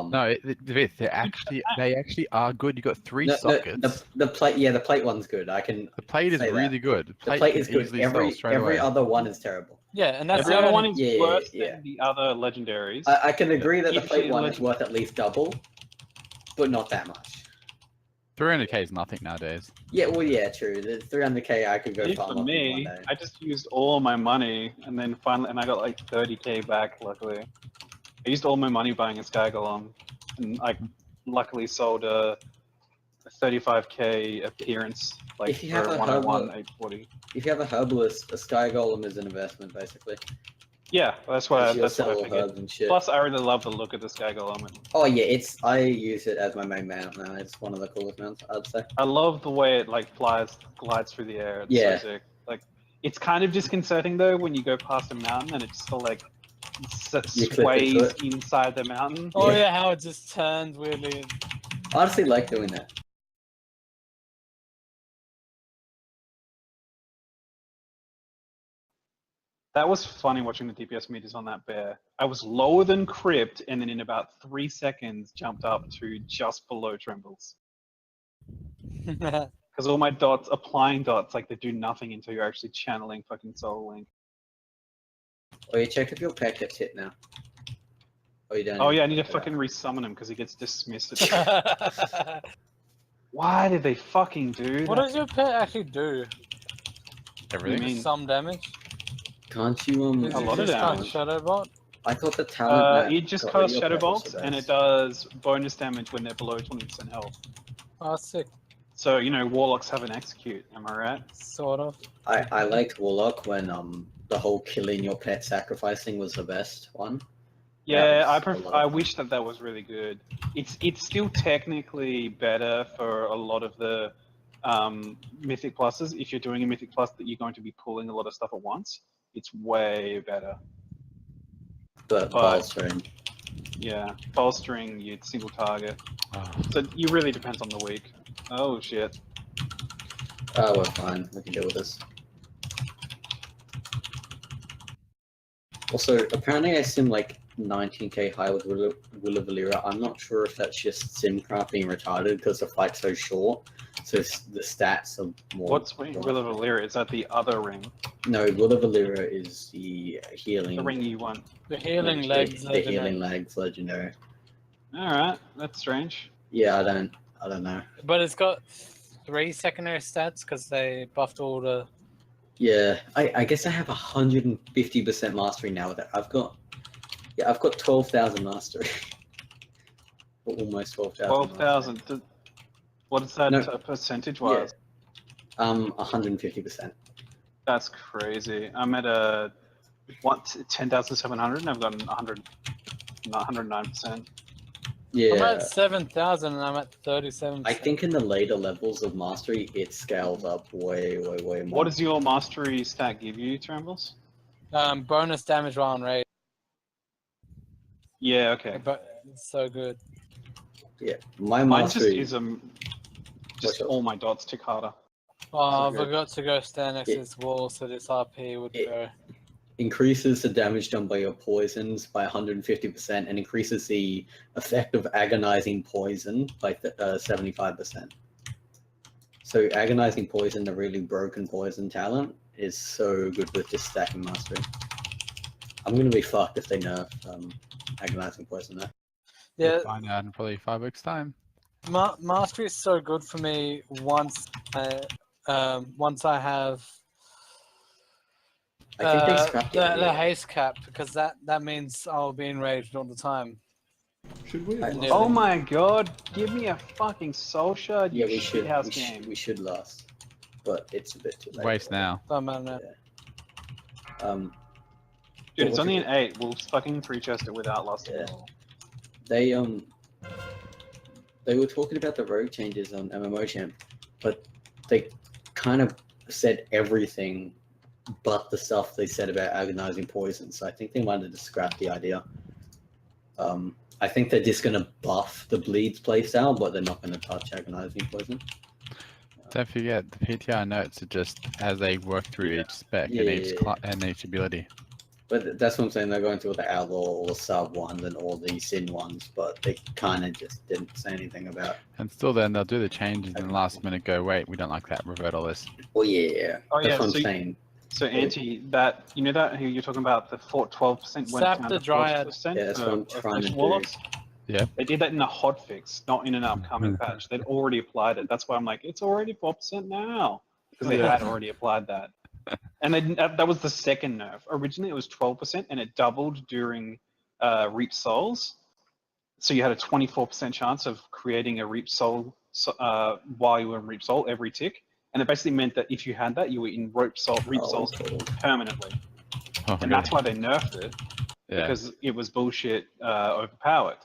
No, they actually are good. You got three sockets. The plate one's good. I can. The plate is say really that. good. The plate is good. Every other one is terrible. Yeah, and that's every other one is worse yeah. than the other legendaries. I can agree that the If plate you one is worth at least double, but not that much. 300k is nothing nowadays. Yeah, well, yeah, true. The 300k I could go farm For up in me, 1 day. I just used all my money, and then finally, I got like 30k back. Luckily, I used all my money buying a Sky Golem, and I luckily sold a 35k appearance, like If you for have a 101, Herbal- 840. If you have a herbalist, a Sky Golem is an investment, basically. Yeah, that's what I Sell figured. herbs and shit. Plus, I really love the look of the Sky Golem. Oh yeah, I use it as my main mount now. It's one of the coolest mounts, I'd say. I love the way it like glides through the air. It's so sick. Like, it's kind of disconcerting though when you go past a mountain and it just sort of like sways inside the mountain. Oh yeah, how it just turns weirdly. I honestly like doing that. That was funny watching the DPS meters on that bear. I was lower than Crypt, and then in about 3 seconds jumped up to just below Trembles. Because all my dots, applying dots, like they do nothing until you're actually channeling fucking Soul Link. Oh, you check if your pet gets hit now. Oh, you don't. Oh yeah, I need to fucking resummon him because he gets dismissed. Why did they fucking do that? What does your pet actually do? Everything. Some damage? Can't you a lot of damage. Shadow Bolt? I thought the talent. It just casts Shadow Bolt, and it does bonus damage when they're below 20% health. Oh, sick. So, you know, Warlocks have an execute, am I right? Sort of. I liked Warlock when the whole killing your pet sacrificing was the best one. Yeah, I wish that was really good. It's still technically better for a lot of the Mythic pluses. If you're doing a Mythic plus that you're going to be pulling a lot of stuff at once, it's way better. But Bolstering. Yeah, Bolstering, you single target. So it really depends on the week. Oh shit. Oh, we're fine. We can deal with this. Also, apparently I sim like 19k high with Will of Valera. I'm not sure if that's just Simcraft being retarded because the fight's so short. So the stats are more... What's Will of Valera? Is that the other ring? No, Will of Valera is the healing... The ring you want. The healing legs. The healing legs legendary. Alright, that's strange. Yeah, I don't know. But it's got 3 secondary stats because they buffed all the... Yeah, I guess I have 150% mastery now with it. I've got 12,000 mastery. Or almost 12,000. 12,000. What is that percentage-wise? Yeah. 150%. That's crazy. I'm at 10,700 and I've got 109%. Yeah. I'm at 7,000 and I'm at 37%. I think in the later levels of mastery, it scales up way more. What does your mastery stat give you, Trembles? Bonus damage while on raid. Yeah, okay. But it's so good. Yeah, my Mine mastery... just all my dots tick harder. Oh, I forgot to go stand next to this wall so this RP would go. Increases the damage done by your poisons by 150% and increases the effect of agonizing poison by 75%. So agonizing poison, the really broken poison talent, is so good with just stacking mastery. I'm gonna be fucked if they nerf agonizing poison there. Yeah, we'll find out in probably 5 weeks' time. Mastery is so good for me once I have I think they scrapped the haste cap because that means I'll be enraged all the time. Should we? Oh my god! Give me a fucking soul shard. Yeah, we should last, but it's a bit too late. Waste now. Don't matter now. Yeah. Dude, it's only an 8. We'll fucking 3-chest it without lusting at all. They were talking about the rogue changes on MMO Champ, but they kind of said everything but the stuff they said about agonizing poison. So I think they wanted to scrap the idea. I think they're just going to buff the bleeds playstyle, but they're not going to touch agonizing poison. Don't forget, the PTR notes are just as they work through each spec and each ability. But that's what I'm saying. They're going to the outlaw or sub ones and all the sin ones, but they kind of just didn't say anything about. And still, then they'll do the changes in the last minute. Go, wait, we don't like that. Revert all this. Well, yeah. Oh, That's yeah, what I'm so saying. So Anti, that you know that who you're talking about, the 12% went Sap down the to Dryad. 40%. Yeah, that's what I'm trying to do. Warlocks. Yeah. They did that in a hotfix, not in an upcoming patch. They'd already applied it. That's why I'm like, it's already 4% now because they had already applied that. And then that was the second nerf. Originally it was 12%, and it doubled during Reap Souls. So you had a 24% chance of creating a Reap Soul while you were in Reap Soul every tick. And it basically meant that if you had that, you were in Reap Souls permanently. And that's why they nerfed it, because it was bullshit overpowered.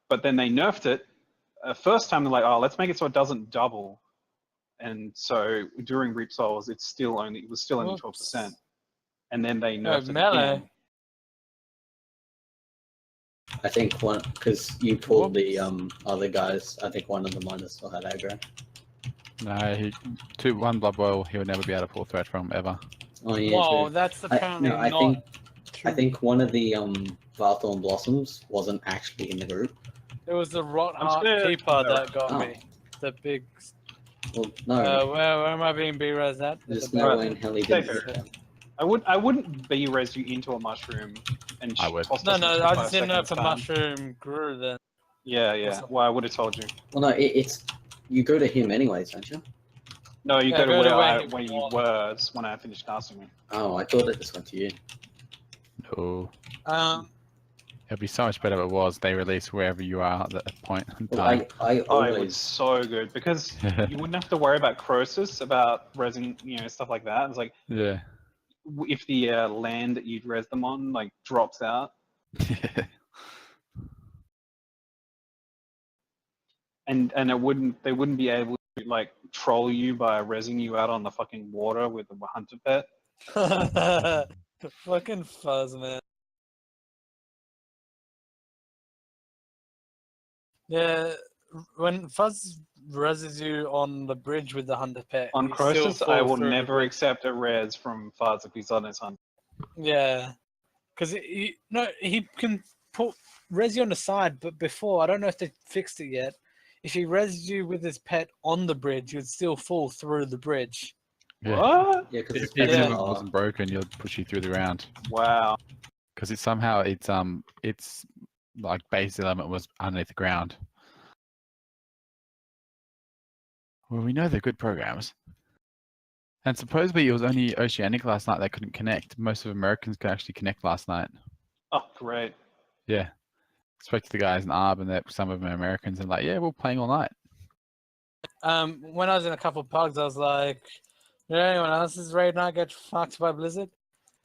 But then they nerfed it. First time they're like, oh, let's make it so it doesn't double. And so during Reap Souls, it was still only 12%. And then they nerfed it again. I think one, because you pulled the other guys, I think one of them might have still had aggro. No, one Blood Boil, he would never be able to pull threat from, ever. Oh, yeah. Whoa, true. that's apparently I think one of the Valthorn Blossoms wasn't actually in the group. It was the Rotheart Keeper that got me. The big... Well, no. Where am I being B-res at? There's no way in hell he did that. I wouldn't B-res you into a mushroom and I would. No, I just didn't know if a mushroom grew then. Yeah. Well, I would have told you. Well, no, it's you go to him anyways, don't you? No, you go to where you were when I finished casting him. Oh, I thought it just went to you. No. Um, It'd be so much better if it was they release wherever you are at that point in Well, time. I It always was so good because you wouldn't have to worry about Croesus, about resing, stuff like that. It's like Yeah. if the land that you'd res them on like drops out, and they wouldn't be able to like troll you by resing you out on the fucking water with a hunter pet. fucking fuzz, man. Yeah, when Fuzz reses you on the bridge with the hunter pet. On you still Croesus, fall I will through the never bridge. accept a res from Fuzz if he's on his hunter. Yeah, because he can put res you on the side, but before I don't know if they fixed it yet. If he res you with his pet on the bridge, you'd still fall through the bridge. Yeah. What? yeah, because If even if it wasn't broken, you'll push you through the round. Wow. Because it's like base element was underneath the ground. Well, we know they're good programs. And supposedly it was only Oceanic last night that couldn't connect. Most of Americans could actually connect last night. Oh, great. Yeah. Spoke to the guys in ARB and that some of them are Americans and like, yeah, we're playing all night. When I was in a couple of pugs, I was like, "Did anyone else's raid night get fucked by Blizzard?"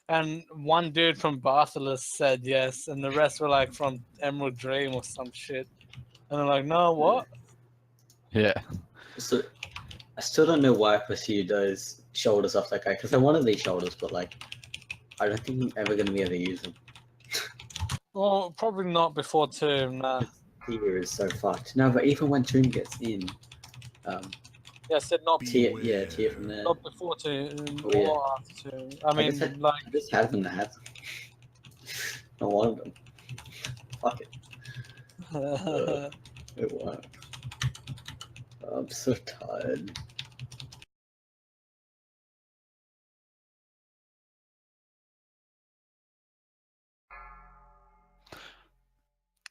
And one dude from Bartholus said yes, and the rest were like from Emerald Dream or some shit. And they're like, "No, what?" Yeah. So, I still don't know why I pursued those shoulders off that guy, because I wanted these shoulders, but like, I don't think I'm ever going to be able to use them. Well, probably not before Tomb, nah. Here is so fucked. No, but even when Tomb gets in, Yeah, I said not tier from there. not before Tomb Oh, yeah. or after Tomb. I mean, I just have them to have them. I wanted them. Fuck it. It won't. I'm so tired.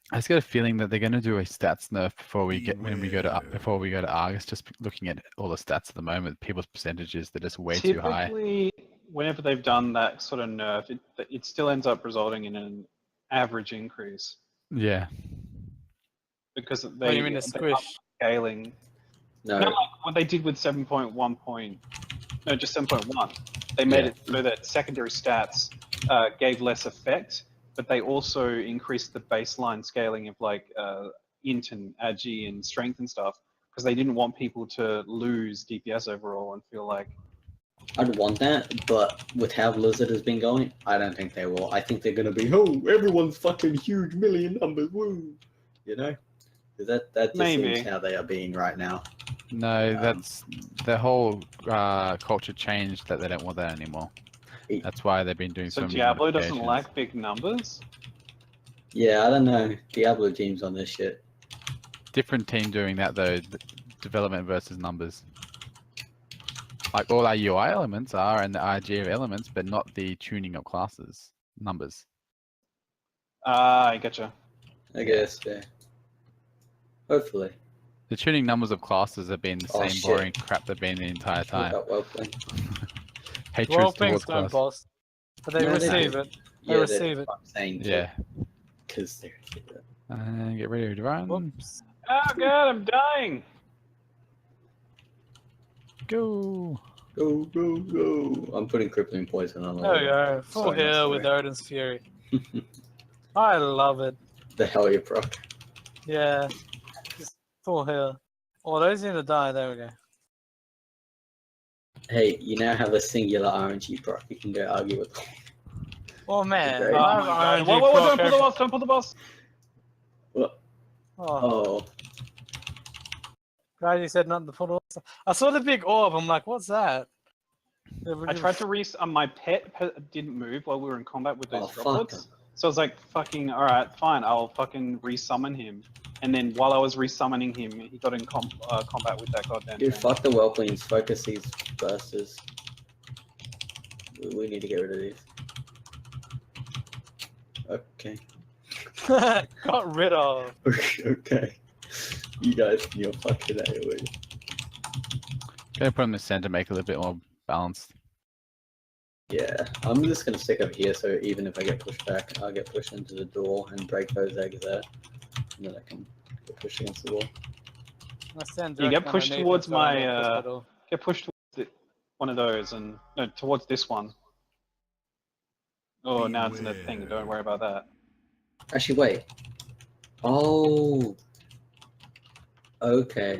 I just got a feeling that they're going to do a stats nerf before we go to Argus. Just looking at all the stats at the moment, people's percentages, they're just way too high. Typically, whenever they've done that sort of nerf, it still ends up resulting in an average increase Yeah. because What do you mean a squish? Scaling. No, Not like what they did with 7.1. No, just 7.1. They made it so that secondary stats gave less effect, but they also increased the baseline scaling of like int and agi and strength and stuff because they didn't want people to lose DPS overall and feel like. I'd want that, but with how Blizzard has been going, I don't think they will. I think they're going to be, oh, everyone's fucking huge million numbers, woo! You know? That just seems how they are being right now. No, that's the whole culture changed that they don't want that anymore. That's why they've been doing So so many Diablo doesn't modifications. like big numbers? Yeah, I don't know. Diablo team's on this shit. Different team doing that though. Development versus numbers. Like all our UI elements are and the RG elements, but not the tuning of classes numbers. Ah, I gotcha. I guess, yeah. Hopefully. The tuning numbers of classes have been the Oh, same shit. boring crap they've been the entire Look time. up Whelpling. Hatreds Well, towards things don't class. boss, but they No, they receive do. it. They receive it. I'm saying Yeah. because they're Get ready to run. Whoops. Oh god, I'm dying! Go. go, go, go. I'm putting crippling poison on There we all go. Full Sorry, not heal with sorry. Odin's Fury. I love it. the hell you proc. Yeah. Just full heal. Oh, those need to die. There we go. Hey, you now have a singular RNG proc. You can go argue with them. Oh man. Great. Oh I my have god. RNG Whoa, whoa, whoa, don't proc pull the boss, don't pull the boss! What? Oh, Oh, glad you said not to pull the boss. I saw the big orb. I'm like, what's that? I tried to my pet didn't move while we were in combat with those Oh, fuck. droplets. So I was like, fucking, alright, fine, I'll fucking resummon him. And then while I was resummoning him, he got in combat with that goddamn dude, thing. fuck the Whelplings. Focus these bursters. We need to get rid of these. Okay. got rid of. Okay. You guys can your fucking AoE. Gonna put them in the center, make it a little bit more balanced. Yeah, I'm just gonna stick up here so even if I get pushed back, I'll get pushed into the door and break those eggs there. And then I can get pushed against the wall. You get pushed towards get pushed towards one of those, and no, towards this one. Oh, now it's in a thing. Don't worry about that. Actually, wait. Oh. Okay.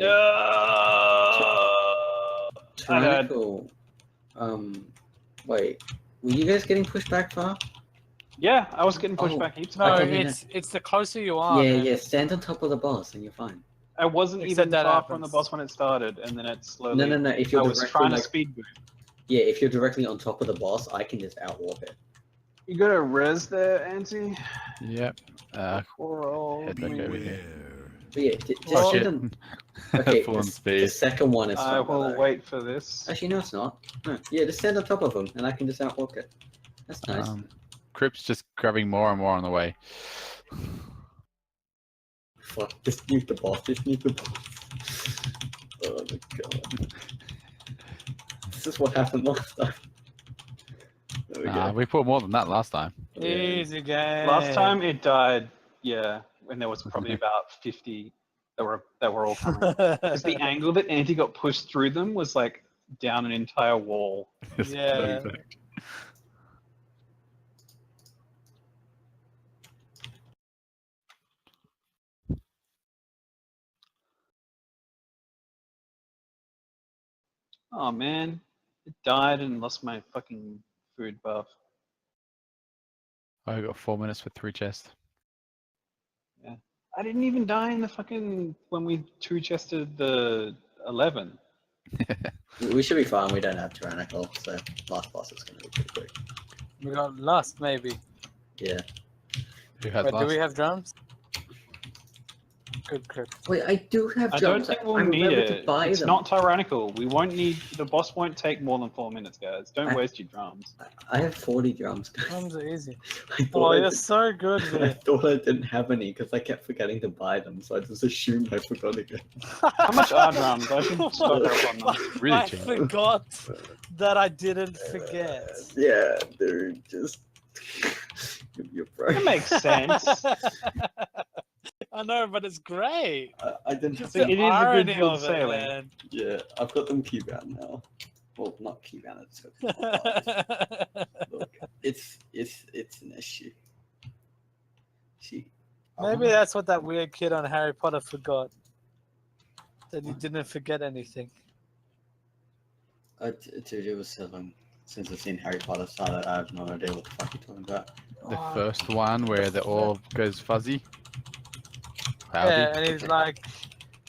Tyrannical. Wait. Were you guys getting pushed back far? Yeah, I was getting pushed Oh. back heaps. No, Okay, it's the closer you are. yeah, man. yeah. Stand on top of the boss and you're fine. I wasn't Except even that far from the happens. boss when it started, and then it slowly. No, no, no. If you're I was directly trying to like, speed boost. yeah, if you're directly on top of the boss, I can just outwalk it. You got a res there, Auntie? Yep. Poor old Head back me. over here. But yeah, just Oh, stand shit. on. Okay, Full on the speed. second one is. I fine, will though. wait for this. Actually, no, it's not. No. Yeah, just stand on top of them, and I can just outwalk it. That's nice. Crypt's just grabbing more and more on the way. Fuck, just nuke the boss. Just nuke the boss. Oh my god. This is what happened last time. There we go. We put more than that last time. Easy game. Last time it died, yeah, when there was probably about 50 that were all coming. Because the angle that Auntie got pushed through them was like down an entire wall. It's Yeah. perfect. Oh man, it died and lost my fucking food buff. I got 4 minutes for 3 chests. I didn't even die in the fucking when we two chested the 11. We should be fine. We don't have tyrannical, so last boss is going to be pretty quick. We got lust, maybe. Yeah. Who had Wait, do last? we have drums? Good grip. Wait, I do have I don't jumps. think we'll I need remember to it. buy It's them. not tyrannical. We won't need the boss won't take more than 4 minutes, guys. Don't waste your drums. I have 40 drums. Drums are easy. I Oh, thought, you're so good, I man. thought I didn't have any because I kept forgetting to buy them, so I just assumed I forgot again. How much are drums? I should stock up on them. Really I cheap. forgot that I didn't forget. Yeah, dude, just you're That broke. makes sense. I know, but it's great. I didn't Just think. the It is a good irony field of it, sailing. man. Yeah, I've got them keybound now. Well, not keybound. Look, it's an issue. See, Maybe that's what that weird kid on Harry Potter forgot. That he didn't forget anything. Dude, it was so long since I've seen Harry Potter started. I have no idea what the fuck you're talking about. The Oh, first one where the orb goes fuzzy. Cloudy. yeah, and he's like,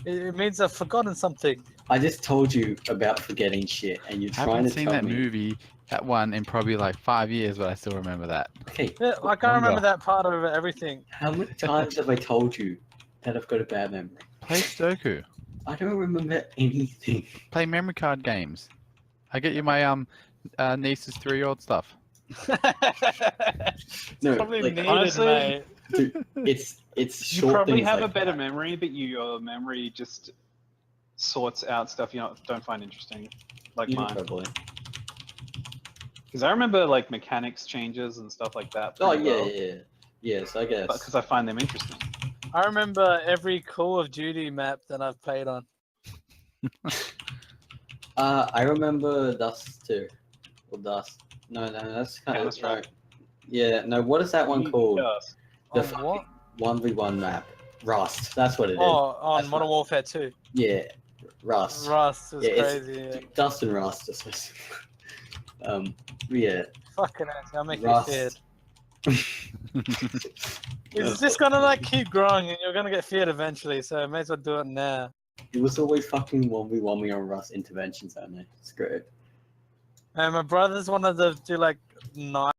it means I've forgotten something. I just told you about forgetting shit, and you're I trying haven't to seen tell that me. movie That one in probably like 5 years, but I still remember that. Okay, Yeah, I can't remember that part of everything. how many times have I told you that I've got a bad memory? Play Sudoku. I don't remember anything. Play memory card games. I get you my niece's 3-year-old stuff. No, Probably like, needed, honestly, mate. Dude, it's You short probably things have like a better that. memory, but your memory just sorts out stuff you don't find interesting, like Yeah, mine. probably. Because I remember like mechanics changes and stuff like that. Oh pretty yeah, well, yeah. Yes, I guess. Because I find them interesting. I remember every Call of Duty map that I've played on. I remember Dust too. Or Dust. No, that's kind of Counter-Strike. Yeah, no. What is that one called? Yes. The On fucking what? 1v1 map. Rust. That's what it is. Oh, on That's Modern Warfare 2. Yeah, Rust. Rust was Yeah, it's crazy. Yeah. Dust and Rust. Yeah. Fucking hell, I'll make Rust. you feared. It's just gonna like keep growing, and you're gonna get feared eventually. So may as well do it now. It was always fucking 1v1 me on Rust interventions only. It's great. And my brothers wanted to do like 9